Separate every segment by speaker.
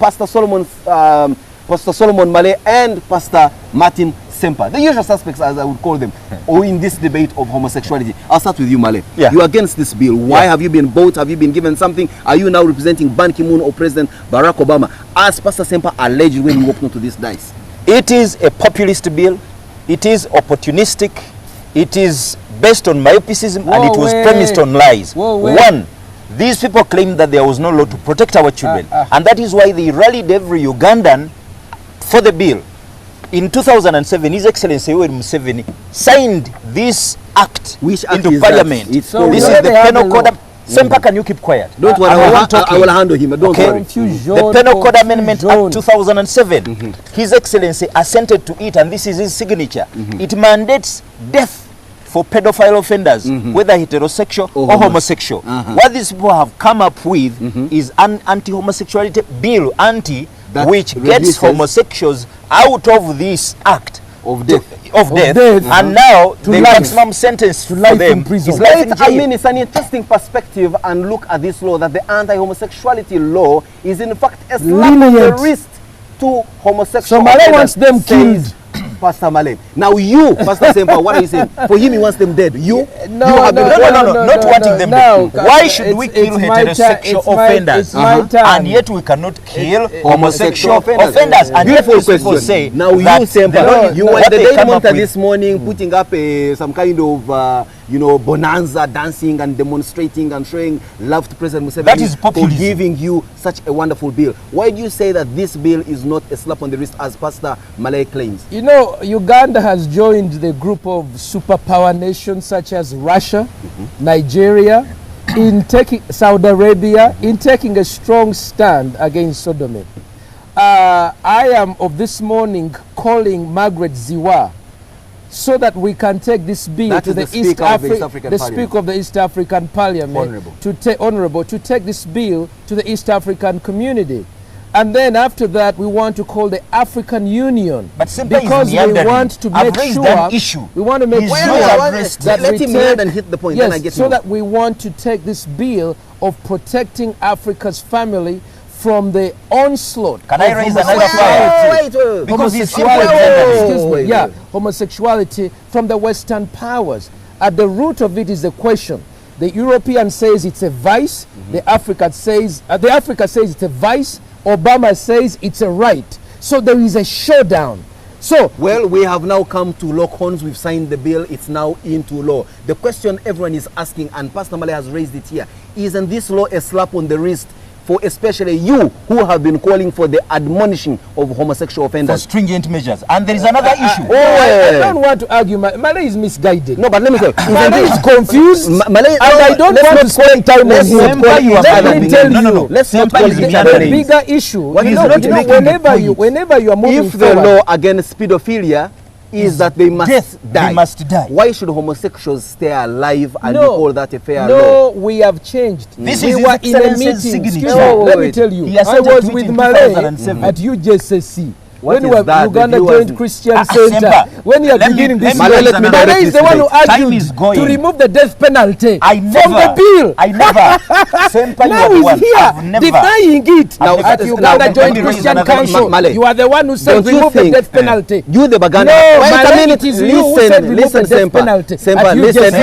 Speaker 1: Pastor Solomon Malay and Pastor Martin Ssempa, the usual suspects, as I would call them, or in this debate of homosexuality. I'll start with you, Malay.
Speaker 2: Yeah.
Speaker 1: You're against this bill. Why have you been bought? Have you been given something? Are you now representing Ban Ki-moon or President Barack Obama, as Pastor Ssempa alleged when you walked onto this dice?
Speaker 2: It is a populist bill. It is opportunistic. It is based on myopicism, and it was premised on lies. One, these people claim that there was no law to protect our children, and that is why they rallied every Ugandan for the bill. In 2007, His Excellency Yoweri Museveni signed this act into Parliament. This is the Penal Code. Ssempa, can you keep quiet?
Speaker 1: Don't worry, I will handle him. Don't worry.
Speaker 2: The Penal Code Amendment Act 2007, His Excellency assented to it, and this is his signature. It mandates death for pedophile offenders, whether heterosexual or homosexual. What these people have come up with is an anti-homosexuality bill, which gets homosexuals out of this act of death. And now the maximum sentence for them is life in jail.
Speaker 1: I mean, it's an interesting perspective, and look at this law, that the anti-homosexuality law is in fact a slap on the wrist to homosexual.
Speaker 3: So Malay wants them killed.
Speaker 1: Pastor Malay. Now you, Pastor Ssempa, what are you saying? For him, he wants them dead. You?
Speaker 2: No, not wanting them dead. Why should we kill heterosexual offenders? And yet we cannot kill homosexual offenders. And yet people say,
Speaker 1: now you, Ssempa, you were the Daily Monitor this morning putting up some kind of bonanza, dancing and demonstrating and showing love to President Museveni.
Speaker 2: That is populism.
Speaker 1: For giving you such a wonderful bill. Why do you say that this bill is not a slap on the wrist, as Pastor Malay claims?
Speaker 3: You know, Uganda has joined the group of superpower nations such as Russia, Nigeria, in taking Saudi Arabia, in taking a strong stand against sodomy. I am of this morning calling Margaret Ziwa, so that we can take this bill to the Speaker of the East African Parliament, Honorable, to take this bill to the East African community. And then after that, we want to call the African Union,
Speaker 2: but
Speaker 3: because we want to make sure we want to make sure that
Speaker 1: let him hear and hit the point.
Speaker 3: Yes,
Speaker 1: then I get
Speaker 3: so that we want to take this bill of protecting Africa's family from the onslaught.
Speaker 2: Can I raise another point?
Speaker 3: Homosexuality from the Western powers. At the root of it is the question. The European says it's a vice. The Africa says it's a vice. Obama says it's a right. So there is a showdown. So,
Speaker 1: well, we have now come to lock horns. We've signed the bill. It's now into law. The question everyone is asking, and Pastor Malay has raised it here, isn't this law a slap on the wrist for especially you who have been calling for the admonishing of homosexual offenders?
Speaker 2: For stringent measures. And there is another issue.
Speaker 3: I don't want to argue. Malay is misguided.
Speaker 1: No, but let me tell you.
Speaker 3: Malay is confused.
Speaker 1: Malay,
Speaker 3: and I don't want to spend time on him. Let me tell you.
Speaker 1: Let's not call him
Speaker 3: the bigger issue. Whenever you are moving
Speaker 1: if the law against pedophilia is that they must die.
Speaker 2: They must die.
Speaker 1: Why should homosexuals stay alive and you call that a fair law?
Speaker 3: No, we have changed.
Speaker 2: This
Speaker 3: we
Speaker 2: is
Speaker 3: were in a meeting. Let me tell you, I was with Malay at UJCC. When Uganda joined Christian Center, when you are beginning this, Malay is the one who argued to remove the death penalty from the bill.
Speaker 2: I never.
Speaker 3: Now he's here denying it. Now at Uganda joined Christian Council, you are the one who said remove the death penalty.
Speaker 1: You the Baganda.
Speaker 3: No, Malay, it is you who said remove the death penalty.
Speaker 1: Ssempa, listen.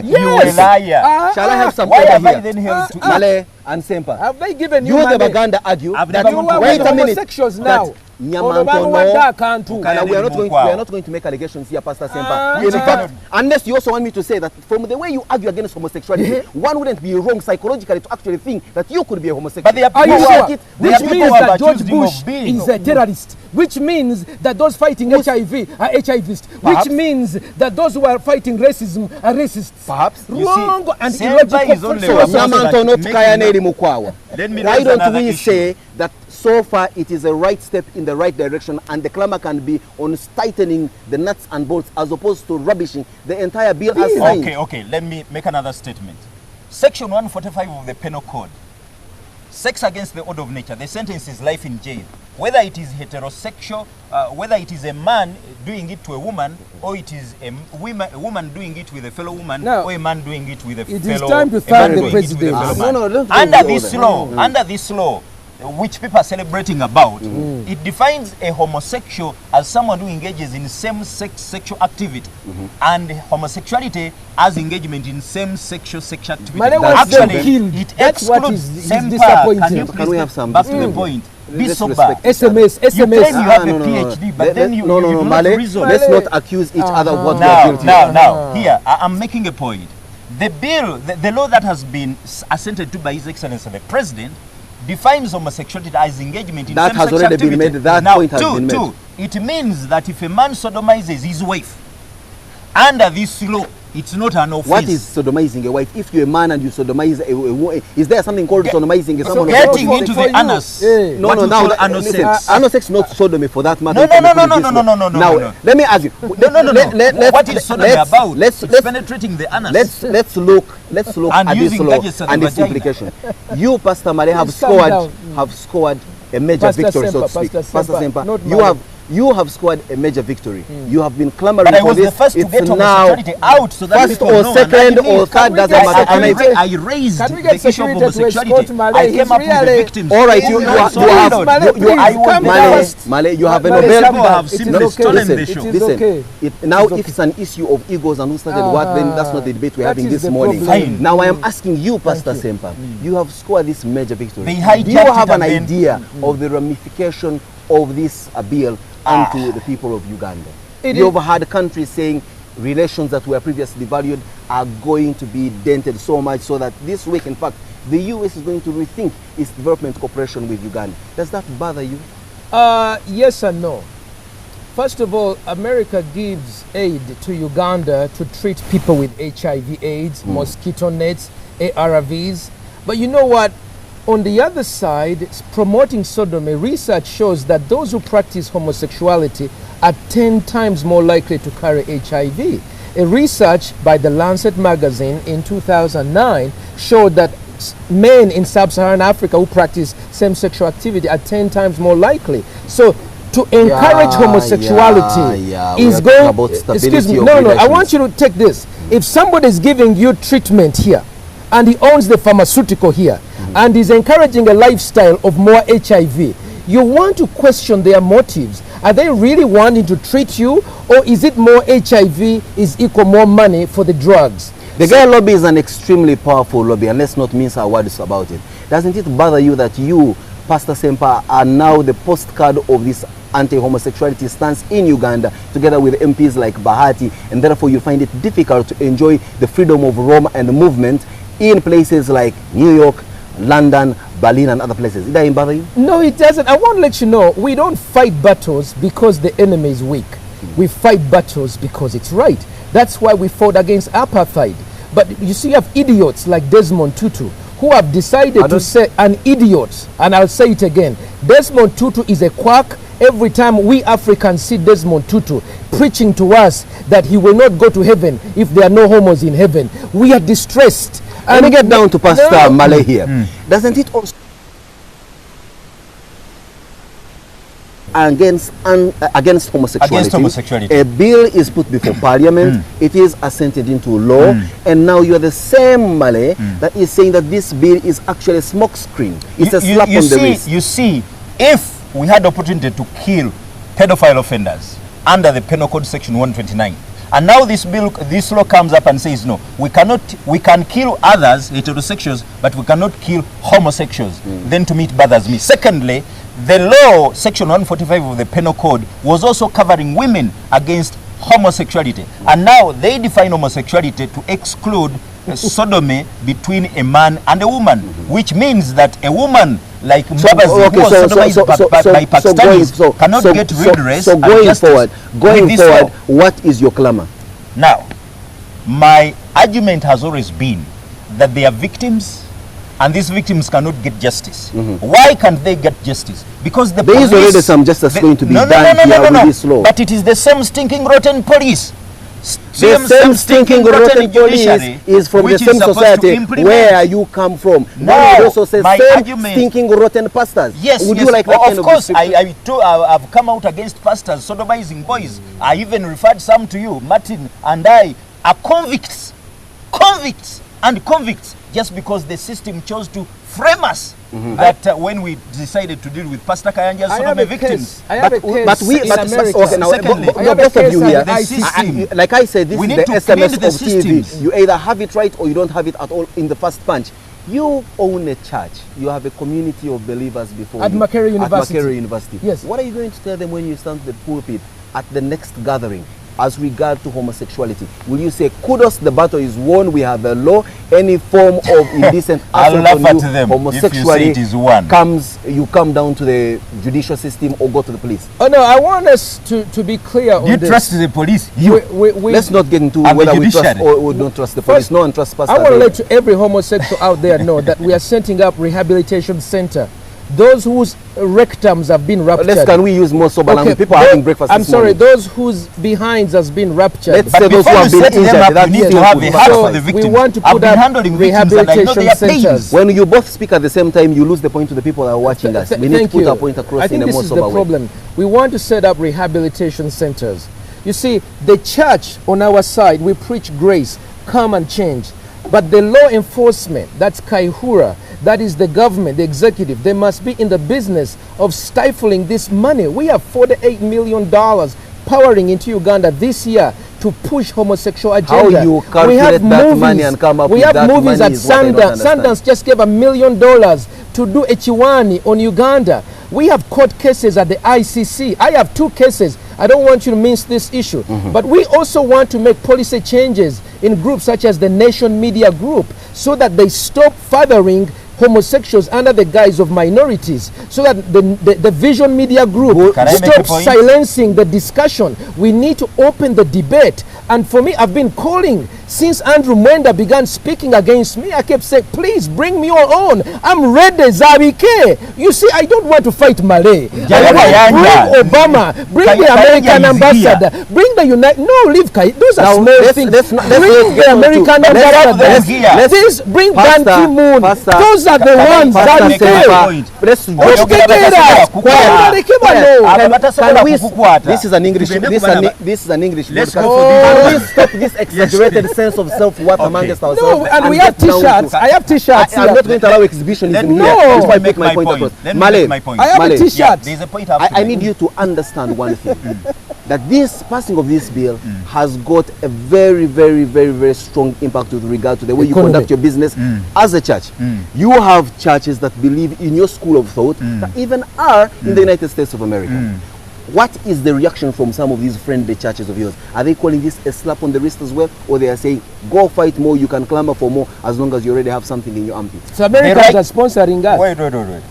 Speaker 2: You a liar.
Speaker 1: Shall I have some
Speaker 2: Why have I
Speaker 1: here?
Speaker 2: then held to
Speaker 1: Malay and Ssempa.
Speaker 3: Have they given you
Speaker 1: the Baganda argue that
Speaker 3: you are with homosexuals now?
Speaker 1: We are not going to make allegations here, Pastor Ssempa. In fact, unless you also want me to say that from the way you argue against homosexuality, one wouldn't be wrong psychologically to actually think that you could be a homosexual.
Speaker 2: But
Speaker 3: are you sure? Which means that George Bush is a terrorist. Which means that those fighting HIV are HIVists. Which means that those who are fighting racism are racists.
Speaker 1: Perhaps.
Speaker 3: Wrong and illogical.
Speaker 1: Why don't we say that so far it is a right step in the right direction, and the clamor can be on tightening the nuts and bolts as opposed to rubbishing the entire bill as signed?
Speaker 2: Okay, let me make another statement. Section 145 of the Penal Code. Sex against the order of nature. The sentence is life in jail. Whether it is heterosexual, whether it is a man doing it to a woman, or it is a woman doing it with a fellow woman, or a man doing it with a fellow.
Speaker 3: It is time to thank the president.
Speaker 2: Under this law, which people are celebrating about, it defines a homosexual as someone who engages in same-sex sexual activity, and homosexuality as engagement in same-sexual sexual activity.
Speaker 3: Actually,
Speaker 2: it
Speaker 3: that's what
Speaker 2: excludes
Speaker 3: is
Speaker 2: Ssempa.
Speaker 3: disappointing.
Speaker 1: Can we have some
Speaker 2: back to the point? Be
Speaker 1: Let's
Speaker 2: sober.
Speaker 1: respect
Speaker 3: SMS.
Speaker 2: You claim you have a PhD, but then you do not
Speaker 1: Male,
Speaker 2: reason.
Speaker 1: let's not accuse each other of what we are guilty of.
Speaker 2: Now, here, I'm making a point. The bill, the law that has been assented to by His Excellency the President, defines homosexuality as engagement in
Speaker 1: That
Speaker 2: same-sex
Speaker 1: has already
Speaker 2: activity.
Speaker 1: been made. That
Speaker 2: now,
Speaker 1: point has been made.
Speaker 2: It means that if a man sodomizes his wife under this law, it's not an offense.
Speaker 1: What is sodomizing a wife? If you're a man and you sodomize a woman, is there something called sodomizing someone?
Speaker 2: Getting into the anus.
Speaker 1: No,
Speaker 2: What
Speaker 1: no,
Speaker 2: we
Speaker 1: now
Speaker 2: call anal
Speaker 1: listen,
Speaker 2: sex.
Speaker 1: anal sex not sodomy for that matter.
Speaker 2: No.
Speaker 1: Now, let me ask you.
Speaker 2: What is sodomy about?
Speaker 1: Let's
Speaker 2: penetrating the anus.
Speaker 1: let's look
Speaker 2: And
Speaker 1: at this
Speaker 2: using
Speaker 1: law
Speaker 2: gadgets and
Speaker 1: and its
Speaker 2: vagina.
Speaker 1: implication. You, Pastor Male, have
Speaker 3: Calm
Speaker 1: scored a major
Speaker 3: Pastor
Speaker 1: victory, so to
Speaker 3: Ssempa,
Speaker 1: speak.
Speaker 3: Pastor Ssempa, not Male.
Speaker 1: You have scored a major victory. You have been clamoring
Speaker 2: But I
Speaker 1: for
Speaker 2: was
Speaker 1: this.
Speaker 2: the first to
Speaker 1: It's
Speaker 2: get
Speaker 1: now
Speaker 2: homosexuality out, so that
Speaker 1: first
Speaker 2: people
Speaker 1: or
Speaker 2: know.
Speaker 1: second
Speaker 2: And I
Speaker 1: or third
Speaker 3: we
Speaker 1: doesn't
Speaker 3: get
Speaker 1: matter. Can I
Speaker 2: I raised
Speaker 3: Can we
Speaker 2: the
Speaker 3: get
Speaker 2: issue of
Speaker 3: security to escort
Speaker 2: homosexuality.
Speaker 3: Male?
Speaker 2: I came up with the
Speaker 3: Really-
Speaker 2: victims.
Speaker 1: All right, you
Speaker 2: Yes,
Speaker 1: have
Speaker 2: so Lord,
Speaker 3: Male, please,
Speaker 2: I was
Speaker 3: come
Speaker 2: the
Speaker 3: down.
Speaker 2: first.
Speaker 1: Male, you have a
Speaker 3: Male,
Speaker 1: Nobel.
Speaker 3: Ssempa,
Speaker 2: have
Speaker 3: it
Speaker 2: simply
Speaker 3: is
Speaker 2: stolen
Speaker 3: okay.
Speaker 2: the show.
Speaker 3: It is
Speaker 1: Listen,
Speaker 3: okay.
Speaker 1: now
Speaker 3: It's
Speaker 1: if
Speaker 3: okay.
Speaker 1: it's an issue of egos and who started what, then that's not the debate we're
Speaker 3: That
Speaker 1: having
Speaker 3: is
Speaker 1: this
Speaker 3: the
Speaker 1: morning.
Speaker 3: problem.
Speaker 2: Fine.
Speaker 1: Now I am asking you, Pastor
Speaker 3: you.
Speaker 1: Ssempa, you have scored this major victory.
Speaker 2: They hijacked
Speaker 1: Do you have
Speaker 2: it
Speaker 1: an
Speaker 2: and then-
Speaker 1: idea of the ramification of this bill onto the people of Uganda?
Speaker 3: It
Speaker 1: You've
Speaker 3: is-
Speaker 1: had countries saying relations that were previously valued are going to be dented so much so that this week, in fact, the US is going to rethink its development cooperation with Uganda. Does that bother you?
Speaker 3: Yes and no. First of all, America gives aid to Uganda to treat people with HIV/AIDS, mosquito nets, ARVs. But you know what? On the other side, promoting sodomy, research shows that those who practice homosexuality are 10 times more likely to carry HIV. A research by the Lancet magazine in 2009 showed that men in sub-Saharan Africa who practice same-sexual activity are 10 times more likely. So to encourage homosexuality is going...
Speaker 1: about stability
Speaker 3: Excuse me,
Speaker 1: of
Speaker 3: no, I
Speaker 1: relations.
Speaker 3: want you to take this. If somebody is giving you treatment here, and he owns the pharmaceutical here, and is encouraging a lifestyle of more HIV, you want to question their motives. Are they really wanting to treat you, or is it more HIV is equal more money for the drugs?
Speaker 1: The gay lobby is an extremely powerful lobby, and let's not mince our words about it. Doesn't it bother you that you, Pastor Ssempa, are now the postcard of this anti-homosexuality stance in Uganda, together with MPs like Bahati, and therefore you find it difficult to enjoy the freedom of roam and movement in places like New York, London, Berlin, and other places? Did that bother you?
Speaker 3: No, it doesn't. I want to let you know, we don't fight battles because the enemy is weak. We fight battles because it's right. That's why we fought against apartheid. But you see, you have idiots like Desmond Tutu who have decided to say an idiot, and I'll say it again. Desmond Tutu is a quack. Every time we Africans see Desmond Tutu preaching to us that he will not go to heaven if there are no homos in heaven, we are distressed.
Speaker 1: Let me get down to Pastor Male here. Doesn't it also against homosexuality?
Speaker 2: Against homosexuality.
Speaker 1: A bill is put before Parliament. It is assented into law, and now you are the same Male that is saying that this bill is actually a smokescreen. It's a slap on the wrist.
Speaker 2: You see, if we had the opportunity to kill pedophile offenders under the Penal Code Section 129, and now this law comes up and says no, we can kill others, heterosexuals, but we cannot kill homosexuals. Then to me it bothers me. Secondly, the law, Section 145 of the Penal Code, was also covering women against homosexuality, and now they define homosexuality to exclude sodomy between a man and a woman, which means that a woman like Mbabazi, who was sodomized by Pakistanis, cannot get redress.
Speaker 1: So going forward, what is your clamor?
Speaker 2: Now, my argument has always been that they are victims, and these victims cannot get justice. Why can't they get justice? Because the
Speaker 1: there
Speaker 2: police...
Speaker 1: is already some justice going to be done here with this law.
Speaker 2: But it is the same stinking rotten police.
Speaker 1: The same stinking rotten police is from the same society where you come from.
Speaker 2: No,
Speaker 1: you also say
Speaker 2: my
Speaker 1: same
Speaker 2: argument,
Speaker 1: stinking rotten pastors.
Speaker 2: Yes,
Speaker 1: Would
Speaker 2: yes.
Speaker 1: you like that kind
Speaker 2: of course,
Speaker 1: description?
Speaker 2: I've come out against pastors sodomizing boys. I even referred some to you. Martin and I are convicts. Convicts. and convicts, just because the system chose to frame us that when we decided to deal with Pastor Kayanja's Sodome victims.
Speaker 3: I have a case
Speaker 1: But we,
Speaker 3: in
Speaker 1: but
Speaker 3: America.
Speaker 1: okay, now,
Speaker 2: Secondly,
Speaker 1: both of you here,
Speaker 2: the system.
Speaker 1: like I said, this
Speaker 2: We
Speaker 1: is
Speaker 2: need
Speaker 1: the
Speaker 2: to clean
Speaker 1: SMS
Speaker 2: the
Speaker 1: of TV.
Speaker 2: systems.
Speaker 1: You either have it right or you don't have it at all in the first punch. You own a church. You have a community of believers before
Speaker 3: At
Speaker 1: you.
Speaker 3: Makerere University.
Speaker 1: At Makerere University.
Speaker 3: Yes.
Speaker 1: What are you going to tell them when you stand at the pulpit at the next gathering as regard to homosexuality? Will you say, kudos, the battle is won, we have a law, any form of indecent
Speaker 2: I'll
Speaker 1: assault
Speaker 2: laugh
Speaker 1: on
Speaker 2: at
Speaker 1: you,
Speaker 2: them
Speaker 1: homosexuality
Speaker 2: if you say it is won.
Speaker 1: you come down to the judicial system or go to the police?
Speaker 3: Oh no, I want us to be clear on
Speaker 2: You
Speaker 3: this.
Speaker 2: trust the police?
Speaker 1: Let's not get into
Speaker 2: And the
Speaker 1: whether we trust
Speaker 2: judiciary.
Speaker 1: or we don't trust the police.
Speaker 3: First,
Speaker 1: No one trusts Pastor
Speaker 3: I want to
Speaker 1: David.
Speaker 3: let every homosexual out there know that we are setting up rehabilitation center. Those whose rectums have been ruptured.
Speaker 1: Can we use more sober language? People are
Speaker 3: those-
Speaker 1: having breakfast
Speaker 3: I'm
Speaker 1: this
Speaker 3: sorry,
Speaker 1: morning.
Speaker 3: those whose behinds has been ruptured.
Speaker 1: Let's
Speaker 2: But
Speaker 1: say those who
Speaker 2: before
Speaker 1: have
Speaker 2: you
Speaker 1: been
Speaker 2: set them
Speaker 1: injured.
Speaker 2: up,
Speaker 1: That's
Speaker 2: you need to
Speaker 1: still
Speaker 2: have
Speaker 1: good.
Speaker 2: a heart
Speaker 3: So
Speaker 2: for the victims.
Speaker 3: we want to
Speaker 2: I've
Speaker 3: put
Speaker 2: been
Speaker 3: up
Speaker 2: handling victims and I know
Speaker 3: rehabilitation
Speaker 2: their pains.
Speaker 3: centers.
Speaker 1: When you both speak at the same time, you lose the point to the people that are watching us. We need to
Speaker 3: Thank
Speaker 1: put
Speaker 3: you.
Speaker 1: our point across
Speaker 3: I think
Speaker 1: in a
Speaker 3: this
Speaker 1: more
Speaker 3: is
Speaker 1: sober
Speaker 3: the
Speaker 1: way.
Speaker 3: problem. We want to set up rehabilitation centers. You see, the church on our side, we preach grace, come and change. But the law enforcement, that's Kaihura, that is the government, the executive, they must be in the business of stifling this money. We have $48 million powering into Uganda this year to push homosexual
Speaker 1: How
Speaker 3: agenda.
Speaker 1: you calculate that money and come up
Speaker 3: we
Speaker 1: with
Speaker 3: have
Speaker 1: that
Speaker 3: movies
Speaker 1: money
Speaker 3: at
Speaker 1: is what I don't
Speaker 3: Sundance.
Speaker 1: understand.
Speaker 3: Sundance just gave $1 million to do a Chiwani on Uganda. We have court cases at the ICC. I have 2 cases. I don't want you to miss this issue. But we also want to make policy changes in groups such as the Nation Media Group so that they stop fathering homosexuals under the guise of minorities, so that the Vision Media Group
Speaker 2: Can I make a
Speaker 3: stops
Speaker 2: point?
Speaker 3: silencing the discussion. We need to open the debate. And for me, I've been calling since Andrew Mwenda began speaking against me. I kept saying, please bring me on. I'm ready, 𝐈𝐍𝐓𝐄𝐑𝐕𝐈𝐄𝐖. You see, I don't want to fight Malay. Bring Obama, bring the American ambassador, bring the United. No, leave Kai. Those are small things. Bring the American ambassador. Bring Ban Ki-moon. Those are the ones that fail.
Speaker 1: This is an English. This is an English.
Speaker 2: Let's
Speaker 1: broadcast.
Speaker 2: go for
Speaker 1: Can we stop this exaggerated sense of self-worth amongst ourselves?
Speaker 3: No, and we have
Speaker 1: get down
Speaker 3: T-shirts.
Speaker 1: to-
Speaker 3: I have T-shirts
Speaker 1: I'm
Speaker 3: here.
Speaker 1: not going to allow exhibitionism
Speaker 3: No.
Speaker 1: here. That's why I
Speaker 2: Let me
Speaker 1: put
Speaker 2: make
Speaker 1: my
Speaker 2: my
Speaker 1: point
Speaker 2: point.
Speaker 1: across.
Speaker 2: Let me
Speaker 1: Malay,
Speaker 2: make my point.
Speaker 3: I have a
Speaker 1: Malay,
Speaker 3: T-shirt.
Speaker 2: Yeah, there's a point I have to
Speaker 1: I
Speaker 2: make.
Speaker 1: need you to understand one thing. That this passing of this bill has got a very, very, very, very strong impact with regard to the way you
Speaker 3: Economy.
Speaker 1: conduct your business as a church. You have churches that believe in your school of thought that even are in the United States of America. What is the reaction from some of these friendly churches of yours? Are they calling this a slap on the wrist as well? Or they are saying, go fight more, you can clamor for more as long as you already have something in your armpit?
Speaker 3: So Americans are sponsoring us.
Speaker 2: Wait.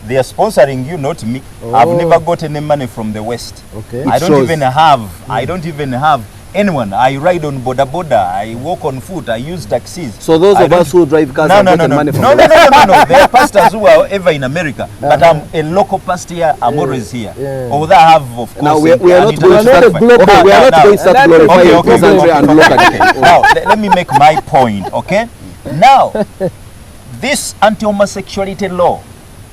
Speaker 2: They are sponsoring you, not me. I've never got any money from the West.
Speaker 3: Okay.
Speaker 2: I
Speaker 1: It
Speaker 2: don't
Speaker 1: shows.
Speaker 2: even have anyone. I ride on boda. I walk on foot. I use taxis.
Speaker 1: So those
Speaker 2: I
Speaker 1: of
Speaker 2: don't-
Speaker 1: us who drive cars
Speaker 2: No,
Speaker 1: have
Speaker 2: no, no,
Speaker 1: gotten
Speaker 2: no,
Speaker 1: money
Speaker 2: no,
Speaker 1: from
Speaker 2: no,
Speaker 1: the
Speaker 2: no, no. There are pastors who are ever in America, but I'm a local pastor here. I'm always here.
Speaker 3: Yeah.
Speaker 2: Although I have, of course,
Speaker 1: Now we are not
Speaker 2: an
Speaker 1: going to
Speaker 3: not a
Speaker 1: start.
Speaker 3: global-
Speaker 1: Okay, we are not
Speaker 2: now-
Speaker 1: going to start
Speaker 3: now-
Speaker 1: glorifying
Speaker 3: okay,
Speaker 1: peasantry and locally.
Speaker 2: Now, let me make my point, okay? Now, this anti-homosexuality law,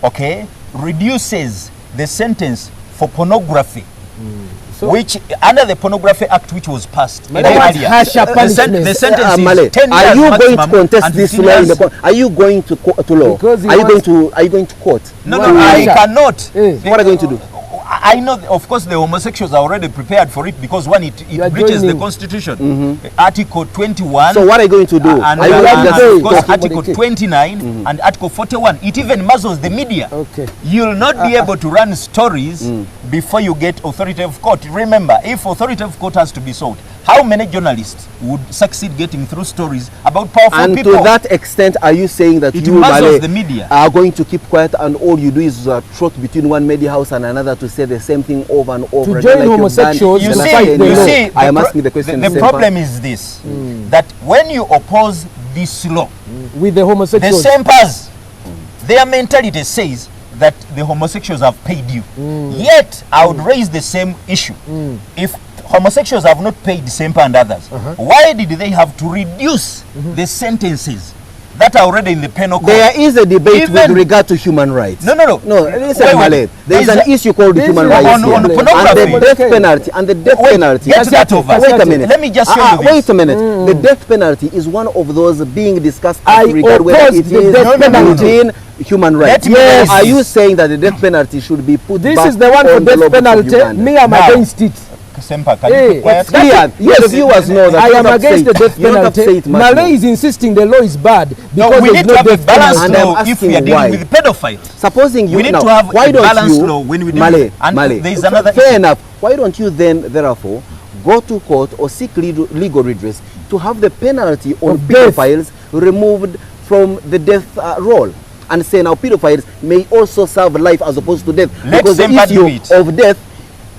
Speaker 2: okay, reduces the sentence for pornography,
Speaker 3: So-
Speaker 2: which under the Pornography Act, which was passed
Speaker 3: Madam, what
Speaker 2: earlier,
Speaker 3: harsher
Speaker 2: the
Speaker 3: punishments?
Speaker 2: sentence
Speaker 1: Malay,
Speaker 2: is 10
Speaker 1: are
Speaker 2: years
Speaker 1: you going to
Speaker 2: maximum
Speaker 1: contest
Speaker 2: and
Speaker 1: this
Speaker 2: 15
Speaker 1: law in the
Speaker 2: years.
Speaker 1: court? Are you going to to law?
Speaker 3: Because he
Speaker 1: Are you going
Speaker 3: wants-
Speaker 1: to court?
Speaker 2: No,
Speaker 3: Why
Speaker 2: I
Speaker 3: harsher?
Speaker 2: cannot.
Speaker 3: Eh.
Speaker 1: What are you going to do?
Speaker 2: I know, of course, the homosexuals are already prepared for it because one, it
Speaker 3: You are
Speaker 2: breaches the
Speaker 3: joining.
Speaker 2: Constitution, Article 21.
Speaker 1: So what are you going to do?
Speaker 2: And,
Speaker 1: Are you
Speaker 3: like
Speaker 1: going
Speaker 3: to
Speaker 1: to
Speaker 3: say-
Speaker 2: of
Speaker 1: just
Speaker 2: course,
Speaker 3: talk about
Speaker 2: Article
Speaker 3: the case?
Speaker 2: 29 and Article 41. It even muzzles the media.
Speaker 3: Okay.
Speaker 2: You'll not be able to run stories before you get authoritative court. Remember, if authoritative court has to be sought, how many journalists would succeed getting through stories about powerful
Speaker 1: And
Speaker 2: people?
Speaker 1: to that extent, are you saying that
Speaker 2: It
Speaker 1: you,
Speaker 2: muzzles
Speaker 1: Malay,
Speaker 2: the media.
Speaker 1: are going to keep quiet and all you do is trot between one media house and another to say the same thing over and over
Speaker 3: To
Speaker 1: again
Speaker 3: join
Speaker 1: like you've done
Speaker 3: homosexuals,
Speaker 1: the
Speaker 2: You
Speaker 3: to
Speaker 1: last
Speaker 3: fight
Speaker 2: see,
Speaker 1: 10
Speaker 3: the
Speaker 2: you
Speaker 1: years?
Speaker 3: law.
Speaker 2: see,
Speaker 1: I am asking the question.
Speaker 2: the
Speaker 1: Ssempa.
Speaker 2: problem is this, that when you oppose this law,
Speaker 3: With the
Speaker 2: the
Speaker 3: homosexuals.
Speaker 2: Ssempas, their mentality says that the homosexuals have paid you. Yet, I would raise the same issue. If homosexuals have not paid Ssempa and others, why did they have to reduce the sentences? that are already in the penal code.
Speaker 1: There is a debate with
Speaker 2: Even-
Speaker 1: regard to human rights.
Speaker 2: No.
Speaker 1: Listen,
Speaker 2: Wait.
Speaker 1: Male. There is
Speaker 2: There
Speaker 1: an
Speaker 2: is a-
Speaker 1: issue called
Speaker 3: this
Speaker 1: human
Speaker 3: is
Speaker 1: rights
Speaker 2: on
Speaker 1: here.
Speaker 2: pornography.
Speaker 1: And the death penalty. And the death
Speaker 2: Wait,
Speaker 1: penalty.
Speaker 2: get that over.
Speaker 1: Wait a minute.
Speaker 2: Let me just show you this.
Speaker 1: Wait a minute. The death penalty is one of those being discussed
Speaker 3: I
Speaker 1: as regard whether
Speaker 3: oppose
Speaker 1: it
Speaker 3: the
Speaker 1: is
Speaker 3: death penalty.
Speaker 1: within human rights.
Speaker 2: Let me raise
Speaker 1: Are you
Speaker 2: this.
Speaker 1: saying that the death penalty should be put
Speaker 3: This
Speaker 1: back
Speaker 3: is the one for
Speaker 1: on the
Speaker 3: death
Speaker 1: law book of
Speaker 3: penalty.
Speaker 1: Uganda?
Speaker 3: Me, I'm
Speaker 2: Now,
Speaker 3: against it.
Speaker 2: Ssempa, can
Speaker 3: Hey,
Speaker 2: you keep quiet?
Speaker 1: It's clear.
Speaker 3: Yes,
Speaker 1: The viewers know that.
Speaker 3: I
Speaker 1: You
Speaker 3: am
Speaker 1: don't have to
Speaker 3: against
Speaker 1: say
Speaker 3: the
Speaker 1: it.
Speaker 3: death
Speaker 1: You don't have to say
Speaker 3: penalty.
Speaker 1: it much more.
Speaker 3: Malay is insisting the law is bad
Speaker 2: No,
Speaker 3: because
Speaker 2: we
Speaker 3: there's
Speaker 2: need to have a
Speaker 3: death
Speaker 2: balanced
Speaker 1: And
Speaker 3: penalty.
Speaker 1: I'm
Speaker 2: law if
Speaker 1: asking
Speaker 2: we are dealing
Speaker 1: why.
Speaker 2: with pedophiles.
Speaker 1: Supposing you
Speaker 2: We need
Speaker 1: now,
Speaker 2: to have
Speaker 1: why
Speaker 2: a
Speaker 1: don't
Speaker 2: balanced
Speaker 1: you,
Speaker 2: law when we deal
Speaker 1: Malay,
Speaker 2: with- and
Speaker 1: Malay,
Speaker 2: there is another
Speaker 1: fair
Speaker 2: issue.
Speaker 1: enough. Why don't you then, therefore, go to court or seek legal redress to have the penalty on
Speaker 3: Of death.
Speaker 1: pedophiles removed from the death roll, and say now pedophiles may also serve life as opposed to death,
Speaker 2: Let
Speaker 1: because the
Speaker 2: Ssempa do
Speaker 1: issue
Speaker 2: it.
Speaker 1: of death.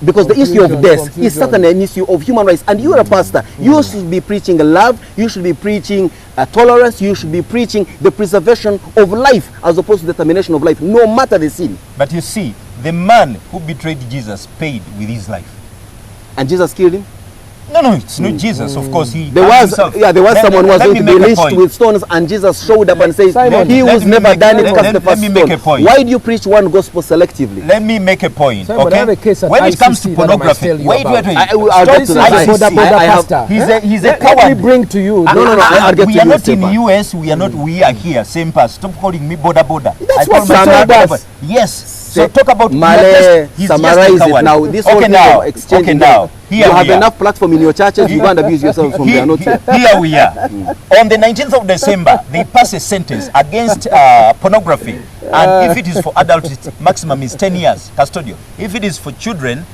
Speaker 1: Because the issue of
Speaker 3: Confusion,
Speaker 1: death is
Speaker 3: confusion.
Speaker 1: certainly an issue of human rights, and you are a pastor. You should be preaching love. You should be preaching tolerance. You should be preaching the preservation of life as opposed to the termination of life, no matter the sin.
Speaker 2: But you see, the man who betrayed Jesus paid with his life.
Speaker 1: And Jesus killed him.
Speaker 2: No, it's not Jesus. Of course, he
Speaker 1: There
Speaker 2: harmed
Speaker 1: was,
Speaker 2: himself.
Speaker 1: there was someone who was
Speaker 2: let
Speaker 1: going
Speaker 2: me
Speaker 1: to be
Speaker 2: make a
Speaker 1: lynched
Speaker 2: point.
Speaker 1: with stones, and Jesus showed up and said,
Speaker 3: Simon,
Speaker 1: "He
Speaker 2: let
Speaker 1: who's
Speaker 2: me
Speaker 1: never
Speaker 2: make-
Speaker 1: done it
Speaker 2: let-
Speaker 1: cast
Speaker 2: let-
Speaker 1: the
Speaker 2: let
Speaker 1: first
Speaker 2: me
Speaker 1: stone."
Speaker 2: make a point.
Speaker 1: Why do you preach one gospel selectively?
Speaker 2: Let me make a point,
Speaker 3: Simon, I have
Speaker 2: okay?
Speaker 3: a case at
Speaker 2: When it comes to
Speaker 3: ICC that I must
Speaker 2: pornography,
Speaker 3: tell you
Speaker 2: wait.
Speaker 3: about.
Speaker 1: I'll get to
Speaker 3: This
Speaker 1: that.
Speaker 3: is
Speaker 2: I-
Speaker 3: border
Speaker 2: I
Speaker 1: have-
Speaker 3: pastor.
Speaker 2: He's a
Speaker 3: Let
Speaker 2: coward.
Speaker 3: me bring to you.
Speaker 1: No, I'll get
Speaker 2: we
Speaker 1: to
Speaker 2: are
Speaker 1: you,
Speaker 2: not in
Speaker 1: Ssempa.
Speaker 2: US. We are not. We are here. Ssempa, stop calling me border.
Speaker 3: That's
Speaker 2: I
Speaker 3: what
Speaker 2: call
Speaker 3: Ssempa
Speaker 2: myself
Speaker 3: does.
Speaker 2: Yes. So talk about
Speaker 1: Malay,
Speaker 2: he's just a
Speaker 1: summarize it
Speaker 2: coward.
Speaker 1: now. This whole
Speaker 2: okay
Speaker 1: thing
Speaker 2: now.
Speaker 1: of exchanging
Speaker 2: Okay now.
Speaker 1: data.
Speaker 2: Here
Speaker 1: You have
Speaker 2: we are.
Speaker 1: enough platform in your churches. You can't abuse yourselves from there. Not here.
Speaker 2: Here we are. On the 19th of December, they pass a sentence against pornography. And if it is for adults, its maximum is 10 years custodial. If it is for children,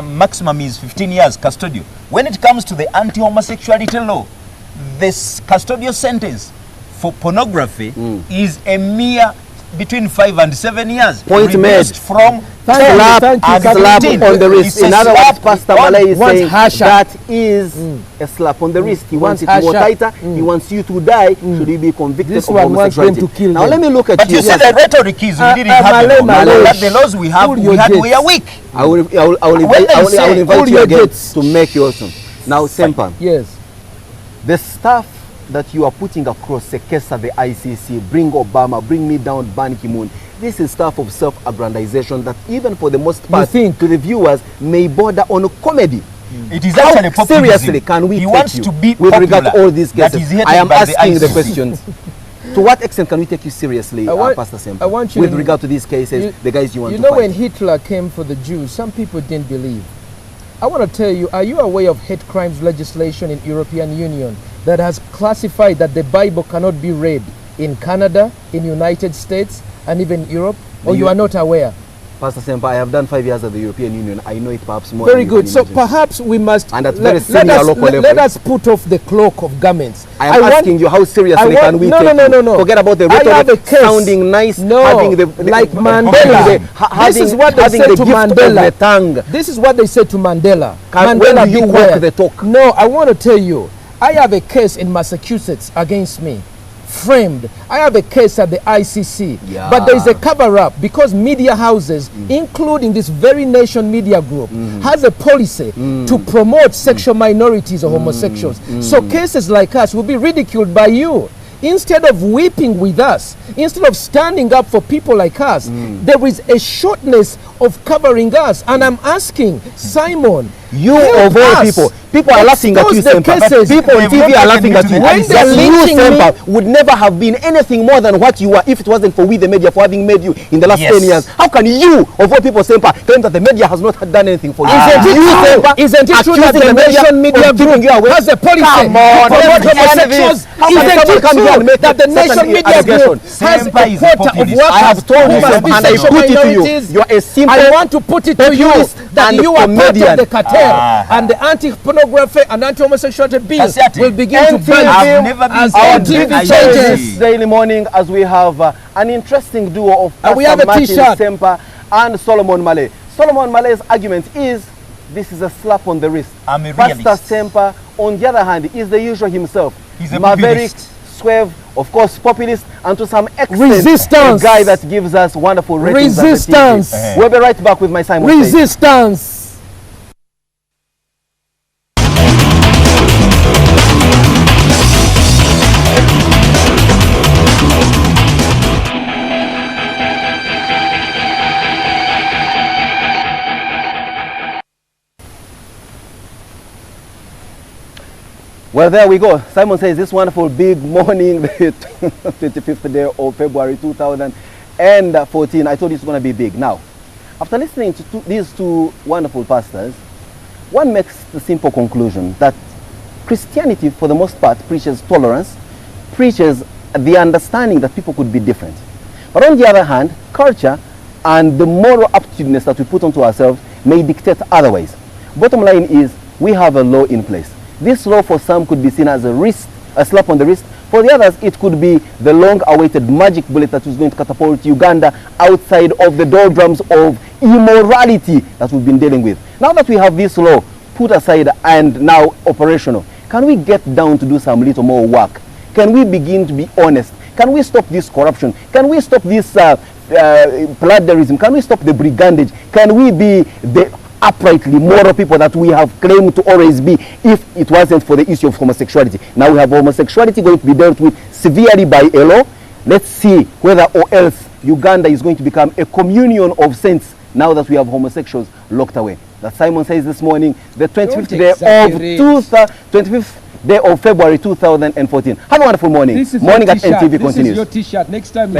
Speaker 2: maximum is 15 years custodial. When it comes to the anti-homosexuality law, this custodial sentence for pornography is a mere between 5 and 7 years.
Speaker 1: Point
Speaker 2: reduced
Speaker 1: made.
Speaker 2: from
Speaker 3: Thank you,
Speaker 1: Slap,
Speaker 3: thank you,
Speaker 1: and
Speaker 3: Captain.
Speaker 1: slap
Speaker 2: 15.
Speaker 1: on the wrist.
Speaker 2: It's a
Speaker 1: In other words,
Speaker 2: slap
Speaker 1: Pastor
Speaker 2: on-
Speaker 1: Malay is
Speaker 3: wants
Speaker 1: saying
Speaker 3: harsher.
Speaker 1: that is a slap on the wrist. He wants it more
Speaker 3: harsher.
Speaker 1: tighter. He wants you to die. Should you be convicted
Speaker 3: This
Speaker 1: of
Speaker 3: one wants them
Speaker 1: homosexuality?
Speaker 3: to kill
Speaker 1: Now
Speaker 3: them.
Speaker 1: let me look at
Speaker 2: But
Speaker 1: you.
Speaker 2: you said the rhetoric is we didn't have
Speaker 3: Malay,
Speaker 2: the law.
Speaker 3: Malay.
Speaker 2: That the laws we have,
Speaker 3: Cool your
Speaker 2: we
Speaker 3: jets.
Speaker 2: are weak.
Speaker 1: I will
Speaker 2: When they say,
Speaker 1: invite
Speaker 3: hold
Speaker 1: you
Speaker 3: your
Speaker 1: again
Speaker 3: jets.
Speaker 1: to make your turn. Now, Ssempa,
Speaker 3: Yes.
Speaker 1: the stuff that you are putting across Sekesa, the ICC, bring Obama, bring me down Ban Ki-moon, this is stuff of self-aggrandization that even for the most part
Speaker 3: think?
Speaker 1: to the viewers may border on comedy.
Speaker 2: It is
Speaker 1: How
Speaker 2: actually populism.
Speaker 1: seriously can we
Speaker 2: He
Speaker 1: take
Speaker 2: wants
Speaker 1: you
Speaker 2: to be
Speaker 1: with regard to
Speaker 2: popular,
Speaker 1: all these
Speaker 2: that
Speaker 1: cases?
Speaker 2: is hated
Speaker 1: I am
Speaker 2: by the
Speaker 1: asking the
Speaker 2: ICC.
Speaker 1: questions. To what extent can we take you seriously, Pastor Ssempa,
Speaker 3: I want you
Speaker 1: with
Speaker 3: to-
Speaker 1: regard to these cases, the guys you want
Speaker 3: You
Speaker 1: to
Speaker 3: know,
Speaker 1: fight?
Speaker 3: when Hitler came for the Jews, some people didn't believe. I want to tell you, are you aware of hate crimes legislation in European Union that has classified that the Bible cannot be read in Canada, in United States, and even Europe? Or you are not aware?
Speaker 1: Pastor Ssempa, I have done 5 years at the European Union. I know it perhaps more
Speaker 3: Very
Speaker 1: than you
Speaker 3: good.
Speaker 1: can
Speaker 3: So
Speaker 1: imagine.
Speaker 3: perhaps we must
Speaker 1: And at very senior local level.
Speaker 3: let us put off the cloak of garments.
Speaker 1: I am asking you, how seriously can we take you?
Speaker 3: No.
Speaker 1: Forget about the
Speaker 3: I have a
Speaker 1: rhetoric
Speaker 3: case.
Speaker 1: sounding nice,
Speaker 3: No,
Speaker 1: having the
Speaker 3: like Mandela.
Speaker 1: having,
Speaker 3: This is what they
Speaker 1: having
Speaker 3: said
Speaker 1: the
Speaker 3: to
Speaker 1: gift
Speaker 3: Mandela.
Speaker 1: of the tongue.
Speaker 3: This is what they said to Mandela.
Speaker 1: When
Speaker 3: Mandela,
Speaker 1: do you
Speaker 3: beware.
Speaker 1: walk the talk?
Speaker 3: No, I want to tell you, I have a case in Massachusetts against me, framed. I have a case at the ICC,
Speaker 1: Yeah.
Speaker 3: but there is a cover-up because media houses, including this very nation media group, has a policy to promote sexual minorities or homosexuals. So cases like us will be ridiculed by you. Instead of weeping with us, instead of standing up for people like us, there is a shortness of covering us. And I'm asking, Simon,
Speaker 1: You
Speaker 3: help
Speaker 1: of all
Speaker 3: us.
Speaker 1: people, people are laughing at you,
Speaker 3: Expose the
Speaker 1: Ssempa.
Speaker 3: cases.
Speaker 1: People on
Speaker 2: They've
Speaker 1: TV
Speaker 2: not
Speaker 1: are laughing
Speaker 2: taken
Speaker 1: at
Speaker 2: you to
Speaker 1: you.
Speaker 2: the
Speaker 3: When
Speaker 2: ICC.
Speaker 3: they're
Speaker 1: That you,
Speaker 3: lynching me-
Speaker 1: Ssempa, would never have been anything more than what you are if it wasn't for we, the media, for having made you in the last
Speaker 2: Yes.
Speaker 1: 10 years. How can you, of all people, Ssempa, claim that the media has not done anything for you?
Speaker 3: Isn't it
Speaker 1: You,
Speaker 3: true?
Speaker 1: Ssempa,
Speaker 3: Isn't it true that
Speaker 1: accusing
Speaker 3: the nation media
Speaker 1: of keeping
Speaker 3: group
Speaker 1: you away?
Speaker 3: has a policy
Speaker 1: Come on,
Speaker 3: to promote
Speaker 1: let's end
Speaker 3: homosexuals?
Speaker 1: this. How can
Speaker 3: Isn't
Speaker 1: someone
Speaker 3: it
Speaker 1: come here and
Speaker 3: true
Speaker 1: make
Speaker 3: that the
Speaker 1: such
Speaker 3: nation
Speaker 1: an
Speaker 3: media
Speaker 1: allegation?
Speaker 3: group has
Speaker 2: Ssempa
Speaker 3: a
Speaker 2: is a
Speaker 3: quota of
Speaker 2: populist.
Speaker 3: workers
Speaker 1: I have told
Speaker 3: who
Speaker 1: you,
Speaker 3: must
Speaker 1: Ssempa,
Speaker 3: be
Speaker 1: and I
Speaker 3: sexual
Speaker 1: put it to you.
Speaker 3: minorities?
Speaker 1: You are a simple
Speaker 3: I want to put it to you
Speaker 1: populist
Speaker 3: that
Speaker 1: and
Speaker 3: you are part
Speaker 1: comedian.
Speaker 3: of the cartel, and the anti-pornography and anti-homosexuality bill
Speaker 2: Kasiati,
Speaker 3: will begin to
Speaker 1: NTV,
Speaker 3: burn
Speaker 2: I've never been
Speaker 3: as
Speaker 2: to
Speaker 1: Our
Speaker 3: NTV
Speaker 1: big
Speaker 2: I
Speaker 3: changes.
Speaker 2: see.
Speaker 1: Daily morning, as we have an interesting duo of
Speaker 3: And we
Speaker 1: Pastor
Speaker 3: have a
Speaker 1: Martin
Speaker 3: t-shirt.
Speaker 1: Ssempa and Solomon Malay. Solomon Malay's argument is this is a slap on the wrist.
Speaker 2: I'm a
Speaker 1: Pastor
Speaker 2: realist.
Speaker 1: Ssempa, on the other hand, is the usual himself.
Speaker 2: He's a
Speaker 1: maverick,
Speaker 2: populist.
Speaker 1: suave, of course, populist, and to some extent,
Speaker 3: Resistance.
Speaker 1: a guy that gives us wonderful ratings. on the TV.
Speaker 3: Resistance.
Speaker 1: We'll be right back with my Simon State.
Speaker 3: Resistance.
Speaker 1: Well, there we go. Simon says this wonderful big morning, the 25th day of February 2014. I told you it's going to be big. Now, after listening to these two wonderful pastors, one makes the simple conclusion that Christianity, for the most part, preaches tolerance, preaches the understanding that people could be different. But on the other hand, culture and the moral aptitudeness that we put onto ourselves may dictate otherwise. Bottom line is, we have a law in place. This law for some could be seen as a slap on the wrist. For the others, it could be the long-awaited magic bullet that is going to catapult Uganda outside of the doldrums of immorality that we've been dealing with. Now that we have this law put aside and now operational, can we get down to do some little more work? Can we begin to be honest? Can we stop this corruption? Can we stop this plunderism? Can we stop the brigandage? Can we be the uprightly moral people that we have claimed to always be if it wasn't for the issue of homosexuality? Now we have homosexuality going to be dealt with severely by a law. Let's see whether or else Uganda is going to become a communion of saints now that we have homosexuals locked away. That Simon says this morning, the 25th day of February 2014. Have a wonderful morning. Morning at NTV continues.
Speaker 3: This is your t-shirt. Next time,